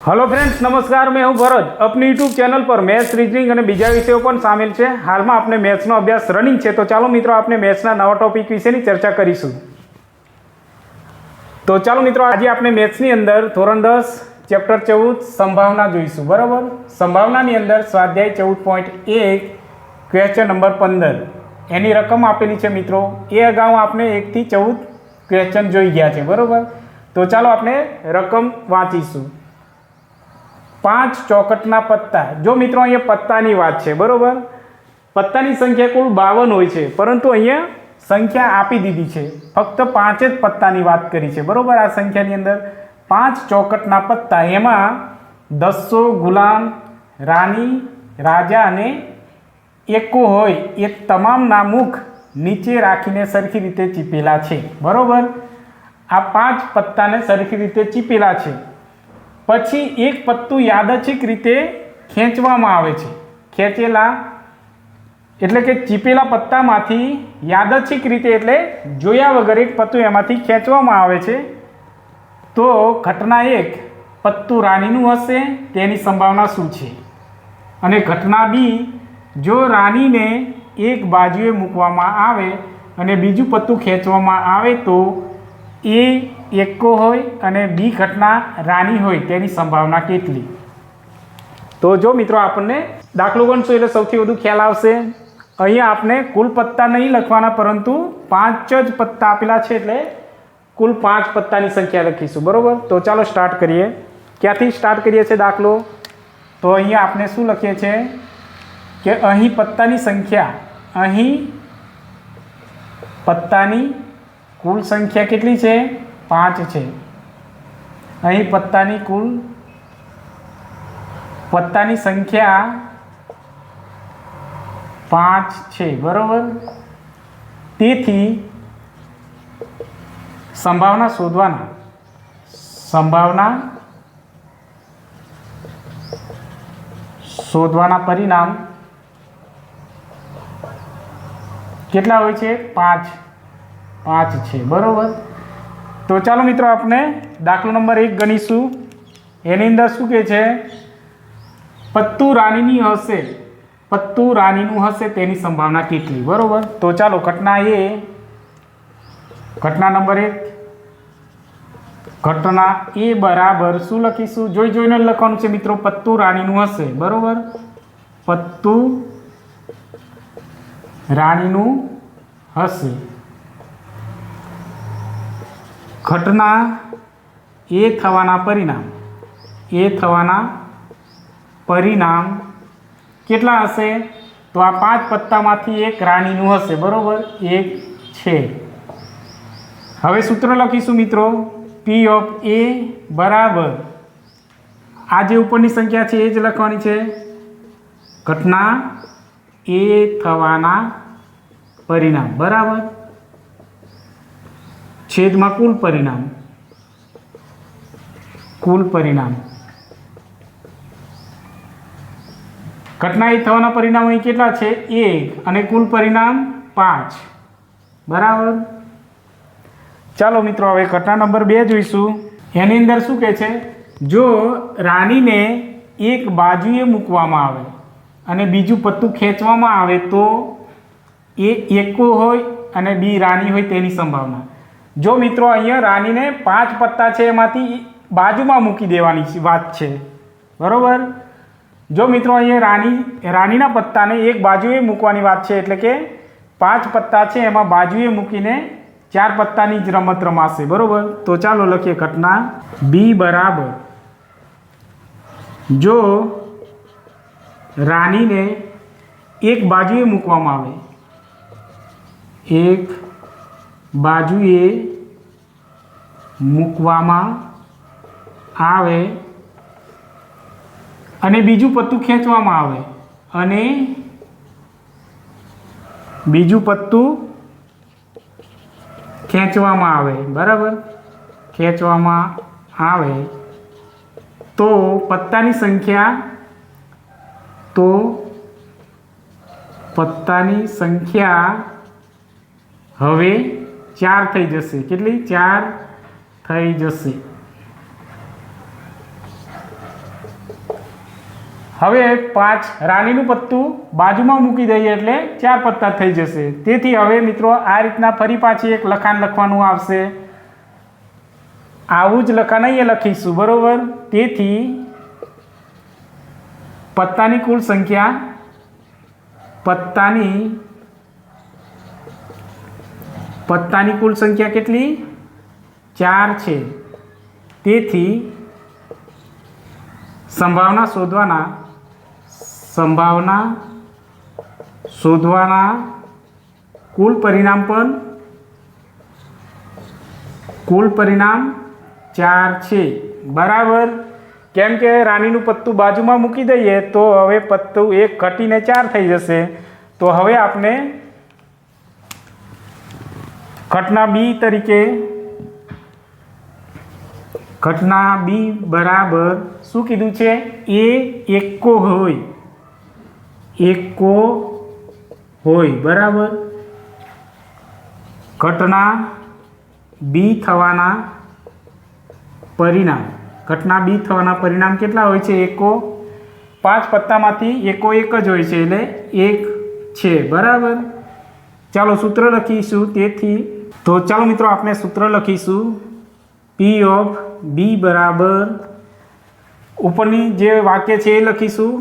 Hello friends, नमस्कार। मैं हूं भरत। अपनी यूट्यूब चैनल पर मैथ्स, रीजनिंग और बीजा विषयों पण शामिल है। हाल में आपने मैथ्सनो अभ्यास रनिंग है, तो चलो मित्रों आपने मैथ्सना नवा टॉपिक विषयनी चर्चा करीशुं। तो चलो मित्रों आज आपने मैथ्सनी अंदर धोरण 10 चैप्टर 14 संभावना जोईशुं। बराबर, संभावनानी अंदर स्वाध्याय 14.1 क्वेश्चन नंबर 15 एनी रकम आपेली है मित्रों। ये अगाऊ आपने 1 થી 14 क्वेश्चन जोई गया है। बराबर, तो चलो आपने रकम वाँचीशुं। 5 चौकटना पत्ता। जो मित्रों अहीं पत्तानी वात छे। बरोबर, पत्तानी संख्या कुल 52 होय छे, परंतु अहीं संख्या आपी दीधी छे, फक्त 5 ज पत्तानी वात करी छे। बरोबर, आ संख्यानी अंदर 5 चौकटना पत्ता, एमां 200 गुलाम, रानी, राजा अने एक्को होय ए तमामना मुख नीचे राखीने सरखी रीते चीपेला छे। बरोबर, आ 5 पत्ताने सरखी रीते चीपेला छे। पछी एक पत्तू यादच्छिक रीते खेंचवामां आवे छे। खेंचेला एटले के चीपेला पत्तामांथी यादच्छिक रीते एटले जोया वगर एक पत्तू एमांथी खेंचवामां आवे छे। तो घटना 1 पत्तू रानीनुं हशे तेनी संभावना शुं छे? अने घटना 2 जो रानीने एक बाजुए मूकवामां आवे अने बीजुं पत्तू खेंचवामां आवे तो ए एक्को होय अने बी घटना रानी होय तेनी संभावना केटली? तो जो मित्रों आपने दाखलो गणशुं एटले सौथी वधु ख्याल आवशे। अहींया आपने कुल पत्ता नहीं लखवाना, परंतु 5 ज पत्ता आपेला छे एटले कुल 5 पत्तानी संख्या लखीशुं। बरोबर, तो चलो स्टार्ट करिए। क्यांथी स्टार्ट करीए छे दाखलो? तो अहींया आपने शुं लखीए छे के अहीं पत्तानी संख्या, अहीं पत्तानी कुल संख्या केटली छे? 5 छे। अहीं पत्तानी कुल पत्तानी संख्या 5 छे। बरोबर, तेथी संभावना शोधवाना। संभावना शोधवाना परिणाम केटला होय छे? 5 छे। बरोबर, तो चलो मित्रों आपने दाखलो नंबर 1 गणीशुं। एनी अंदर शुं कहे छे? पत्तू रानीनी हशे, पत्तू रानीनुं हशे तेनी संभावना केटली? बरोबर, तो चलो घटना ए, घटना नंबर 1, घटना ए बराबर शुं लखीशुं? जोई जोईने लखवानुं छे मित्रों। पत्तू रानीनुं हशे। बरोबर, पत्तू रानीनुं हशे। घटना ए थवाना परिणाम, ए थवाना परिणाम केटला हशे? तो आ 5 पत्तामांथी एक रानीनुं हशे। बरोबर, 1 छे। हवे सूत्र लखीशुं मित्रों। पी ऑफ ए बराबर आ जे उपरनी संख्या छे ए ज लखवानी छे। घटना ए थवाना परिणाम बराबर छेद में कुल परिणाम, कुल परिणाम। घटना ए थवाना परिणाम अहीं केटला छे? 1 अने कुल परिणाम 5। बराबर, चलो मित्रों हवे घटना नंबर 2 जोईशुं। एनी अंदर शुं कहे छे? जो रानी ने एक बाजुए मूकवामां आवे अने बीजुं पत्तू खेंचवामां आवे तो ए एक्को होय अने बी रानी होय तेनी संभावना। जो मित्रों अहींया रानी ने 5 पत्ता छे एमांथी बाजुमां मूकी देवानी वात छे। बरोबर, जो मित्रों अहींया रानीना पत्ताने एक बाजुए मूकवानी वात छे, एटले के 5 पत्ता छे एमां बाजुए मूकीने 4 पत्तानी ज रमत रमाशे। बरोबर, तो चालो लखीए घटना बी बराबर जो रानी ने एक बाजुए मूकवामां आवे, एक बाजुए मूकवामां आवे अने बीजुं पत्तू खेंचवामां आवे अने बीजुं पत्तू खेंचवामां आवे। बराबर, खेंचवामां आवे तो पत्तानी संख्या, तो पत्तानी संख्या हवे 4 थई जशे। केटली? 4 थई जशे। હવે 5 રાણીનું પત્તું બાજુમાં મૂકી દઈએ એટલે 4 પત્તા થઈ જશે। તેથી હવે મિત્રો આ રીતના ફરી પાછી એક લખાણ લખવાનું આવશે। આવું જ લખાણ અહીંયા લખીશું, બરોબર। તેથી પત્તાની કુલ સંખ્યા પત્તાની કુલ સંખ્યા કેટલી? 4 છે। તેથી સંભાવના શોધવાના કુલ પરિણામ 4 છે, બરાબર। કેમ કે રાણીનું પત્તું બાજુમાં મૂકી દઈએ તો હવે પત્તું 1 ઘટીને 4 થઈ જશે। તો હવે આપણે ઘટના બી તરીકે ઘટના બી બરાબર શું કીધું છે? એ એકો હોય, બરાબર। ઘટના બી થવાના પરિણામ કેટલા હોય છે? એકો। 5 પત્તામાંથી એકો 1 જ હોય છે એટલે 1 છે, બરાબર। ચાલો સૂત્ર લખીશું। તેથી તો ચાલો મિત્રો આપણે સૂત્ર લખીશું। પી ઓફ બી બરાબર ઉપરની જે વાક્ય છે એ લખીશું,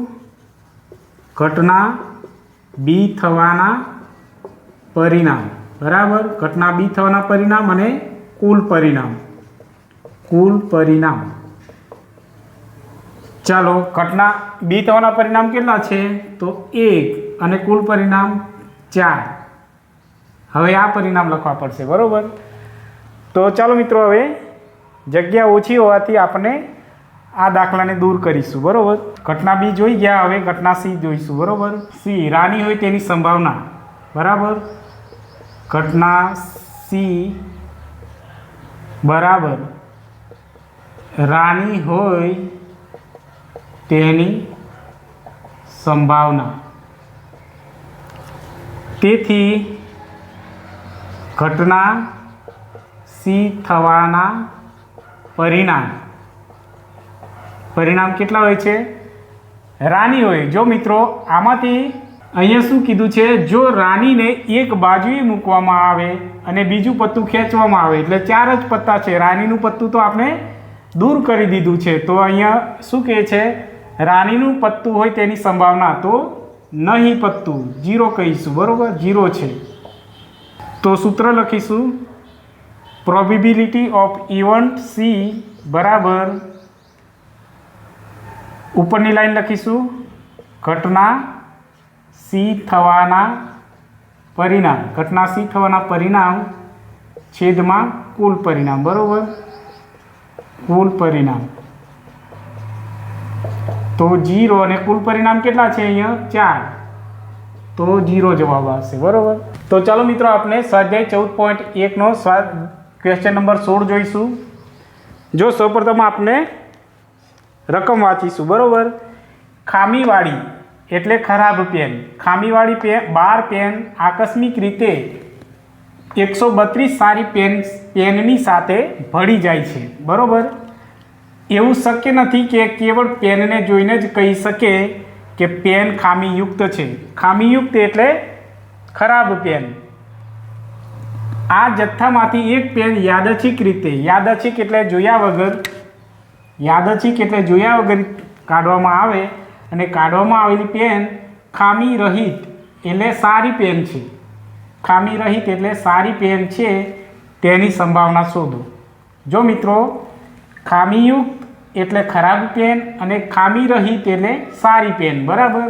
ઘટના બી થવાના પરિણામ, બરાબર। ઘટના બી થવાના પરિણામ અને કુલ પરિણામ। ચાલો ઘટના બી થવાના પરિણામ કેટલા છે? તો 1 અને કુલ પરિણામ 4। હવે આ પરિણામ લખવા પડશે, બરાબર। તો ચાલો મિત્રો હવે જગ્યા ઓછી હોવાથી આપણે આ દાખલાને દૂર કરીશું, બરાબર। ઘટના બી જોઈ ગયા, હવે ઘટના સી જોઈશું, બરાબર। સી રાણી હોય તેની સંભાવના, બરાબર। ઘટના સી બરાબર રાણી હોય તેની સંભાવના। તેથી ઘટના સી થવાના પરિણામ કેટલા હોય છે? રાણી હોય। જો મિત્રો આમાંથી અહીંયા શું કીધું છે? જો રાણીને એક બાજુએ મૂકવામાં આવે અને બીજું પત્તું ખેંચવામાં આવે એટલે 4 જ પત્તા છે। રાણીનું પત્તું તો આપણે દૂર કરી દીધું છે। તો અહીંયા શું કહે છે? રાણીનું પત્તું હોય તેની સંભાવના, તો નહીં પત્તું 0 કહીશું, બરાબર। 0 છે। તો સૂત્ર લખીશું, પ્રોબેબિલિટી ઓફ ઇવેન્ટ સી બરાબર ઉપરની લાઈન લખીશું, ઘટના સી થવાના પરિણામ છેદમાં કુલ પરિણામ, બરાબર। કુલ પરિણામ તો 0 અને કુલ પરિણામ કેટલા છે? અહીંયા 4, તો 0 જવાબ આવશે, બરાબર। તો ચાલો મિત્રો આપણે સ્વાધ્યાય 14.1 નો ક્વેશ્ચન નંબર 16 જોઈશું। જો સૌપ્રથમ આપણે રકમ વાંચીશું, બરાબર। ખામીવાળી એટલે ખરાબ પેન, ખામીવાળી 12 પેન આકસ્મિક રીતે 132 સારી પેનની સાથે ભળી જાય છે, બરાબર। એવું શક્ય નથી કે કેવળ પેનને જોઈને જ કહી શકે કે પેન ખામીયુક્ત છે। ખામીયુક્ત એટલે ખરાબ પેન। આ જથ્થામાંથી એક પેન યાદચ્છિક એટલે જોયા વગર કાઢવામાં આવે અને કાઢવામાં આવેલી પેન ખામી રહિત એટલે સારી પેન છે। ખામી રહિત એટલે સારી પેન છે તેની સંભાવના શોધો। જો મિત્રો ખામીયુક્ત એટલે ખરાબ પેન અને ખામી રહિત એટલે સારી પેન, બરાબર।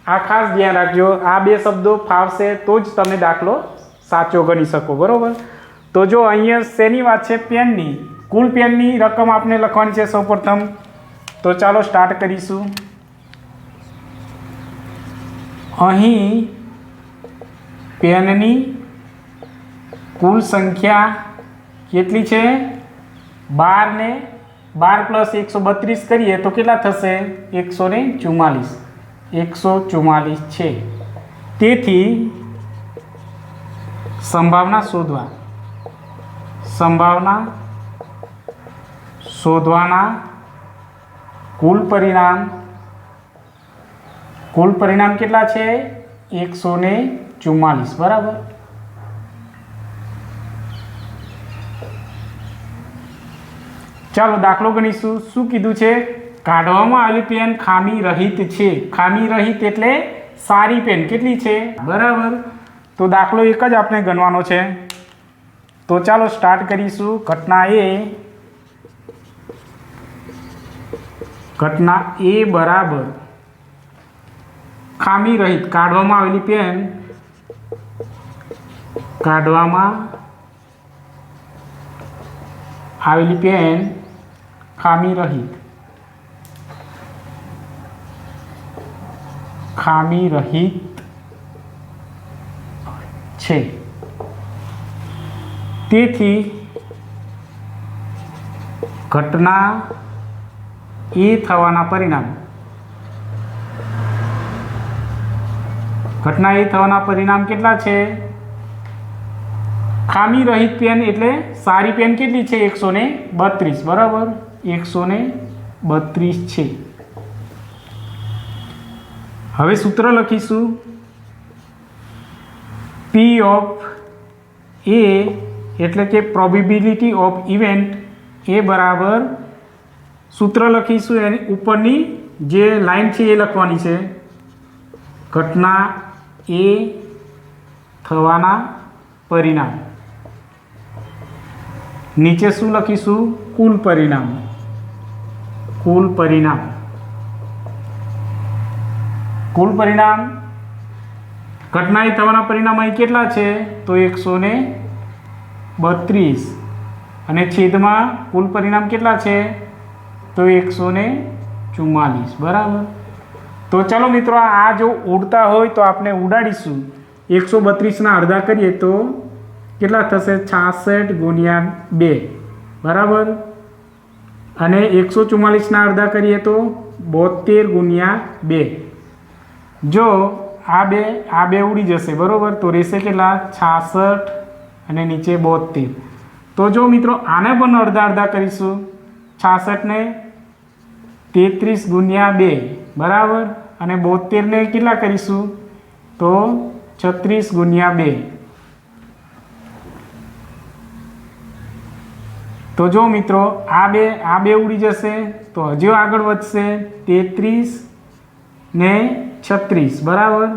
આ ખાસ ધ્યાન રાખજો। આ 2 શબ્દો ફાવશે તો જ તમે દાખલો સાચો ગણી શકો, બરાબર। તો જો અહીંયા શેની વાત છે? પેનની। કુલ પેનની રકમ આપણે લખવાની છે સૌપ્રથમ। તો ચાલો સ્ટાર્ટ કરીશું। અહીં પેનની કુલ સંખ્યા કેટલી છે? 12 ને 12 પ્લસ 132 કરીએ તો કેટલા થશે? 144 છે। તેથી સંભાવના શોધવાના કુલ પરિણામ કુલ પરિણામ કેટલા છે? 144, બરાબર. ચાલો દાખલો ગણીશું. શું કીધું છે? કાઢવામાં આવેલી પેન ખામી રહિત છે. ખામી રહિત એટલે સારી પેન કેટલી છે? બરાબર. તો દાખલો એક જ આપણે ગણવાનો છે. તો ચાલો સ્ટાર્ટ કરીશું. ઘટના એ બરાબર ખામી રહિત કાઢવામાં આવેલી પેન ખામી રહિત છે. તેથી ઘટના એ થવાના પરિણામ કેટલા છે? ખામી રહિત પેન એટલે સારી પેન કેટલી છે? 132, બરાબર. 132 છે. હવે સૂત્ર લખીશું. P ઓફ એ એટલે કે પ્રોબેબિલિટી ઓફ ઇવેન્ટ એ બરાબર સૂત્ર લખીશું. એની ઉપરની જે લાઈન છે એ લખવાની છે. ઘટના એ થવાના પરિણામ. નીચે શું લખીશું? કુલ પરિણામ. ઘટના એ થવાના પરિણામ અહીં કેટલા છે? તો 132 અને છેદમાં કુલ પરિણામ કેટલા છે? તો 144, બરાબર. તો ચાલો મિત્રો, આ જો ઉડતા હોય તો આપણે ઉડાડીશું. 132ના અડધા કરીએ તો કેટલા થશે? 66 ગુણ્યા 2, બરાબર. અને 144ના અડધા કરીએ તો 72 ગુણ્યા 2. જો આ બે ઉડી જશે, બરાબર. તો રહેશે કેટલા? 66 અને નીચે 72. તો જો મિત્રો આને પણ અડધા કરીશું. 66ને 33 ગુણ્યા 2, બરાબર. અને 72ને કેટલા કરીશું? તો 36 ગુણ્યા 2. તો જો મિત્રો આ બે ઉડી જશે તો હજુ આગળ વધશે 33 ને 36, બરાબર.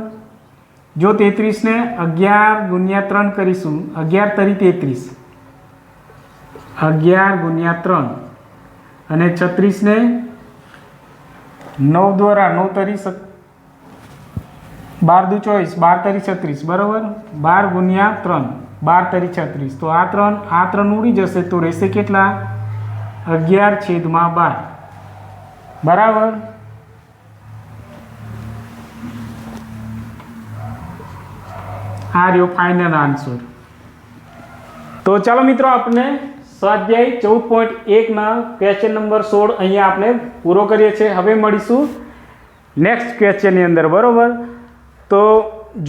જો 33ને 11 ગુણ્યા 3 કરીશું, 11 તરી 33, 11 ગુણ્યા 3 અને 36ને 9 દ્વારા 9 તરી 12 દુ 24, 12 તરી 36, બરાબર. 12 ગુણ્યા 3, 12 તરી 36. તો આ 3 ઉડી જશે તો રહેશે કેટલા? 11/12, બરાબર. આ રહ્યો ફાઇનલ આન્સર. તો ચાલો મિત્રો, આપણે સ્વાધ્યાય 14.1ના ક્વેશ્ચન નંબર 16 અહીંયા આપણે પૂરો કરીએ છીએ. હવે મળીશું નેક્સ્ટ ક્વેશ્ચનની અંદર, બરાબર. તો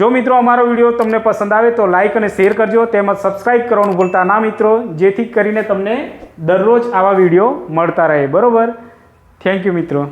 જો મિત્રો અમારો વિડીયો તમને પસંદ આવે તો લાઇક અને શેર કરજો, તેમજ સબસ્ક્રાઈબ કરવાનું ભૂલતા ના મિત્રો, જેથી કરીને તમને દરરોજ આવા વિડીયો મળતા રહે, બરાબર. થેન્ક યુ મિત્રો.